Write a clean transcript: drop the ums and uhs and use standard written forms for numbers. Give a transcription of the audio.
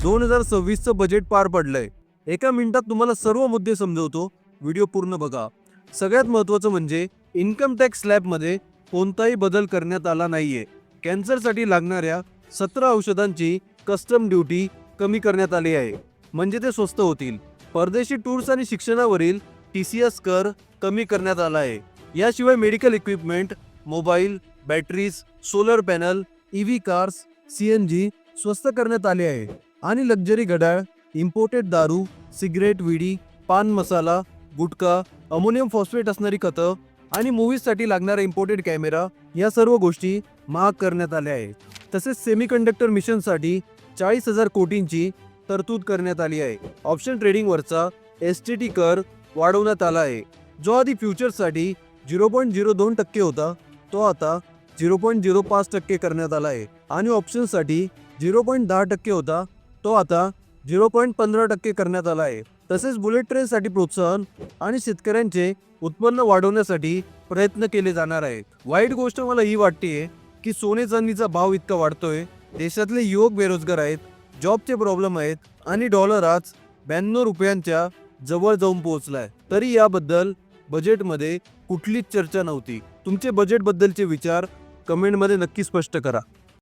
2026चं budget पार पडलंय। एका मिनिटात तुम्हाला सर्व मुद्दे समजवतो, व्हिडिओ पूर्ण बघा। सगळ्यात महत्त्वाचं म्हणजे इन्कम टॅक्स स्लॅबमध्ये कोणताही बदल करण्यात आला नाहीये। कॅन्सरसाठी लागणाऱ्या 17 औषधांची कस्टम ड्युटी कमी करण्यात आली आहे, म्हणजे ते स्वस्त होतील। परदेशी टूर्स आणि शिक्षणावरील TCS कर कमी करण्यात आला आहे। याशिवाय medical equipment, mobile, batteries, solar panel, EV cars, CNG स्वस्त करण्यात आले आहे आणि लक्झरी घड्याळ, इम्पोर्टेड दारू, सिगरेट, विडी, पान मसाला, गुटखा, अमोनियम फॉस्फेट असणारी खतं आणि मूव्हीजसाठी लागणारा इम्पोर्टेड कॅमेरा या सर्व गोष्टी महाग करण्यात आल्या आहेत। तसेच सेमीकंडक्टर मिशनसाठी 40,000 कोटींची तरतूद करण्यात आली आहे। ऑप्शन ट्रेडिंगवरचा STT कर वाढवण्यात आला आहे, जो आधी फ्युचर्ससाठी 0.02% होता, तो आता 0.05% करण्यात आला आहे आणि ऑप्शन्ससाठी 0.10% होता, तो आता 0.15% करण्यात आला आहे। तसेच बुलेट ट्रेनसाठी प्रोत्साहन आणि शेतकऱ्यांचे उत्पन्न वाढवण्यासाठी प्रयत्न केले जाणार आहेत। वाईट गोष्ट मला ही वाटते की सोने चांदीचा भाव इतका वाढतोय, देशातले युवक बेरोजगार आहेत, जॉबचे प्रॉब्लेम आहेत आणि डॉलर आज 92 रुपयांच्या जवळ जाऊन पोहोचलाय, तरी याबद्दल बजेटमध्ये कुठलीच चर्चा नव्हती। तुमचे बजेटबद्दलचे विचार कमेंटमध्ये नक्की स्पष्ट करा।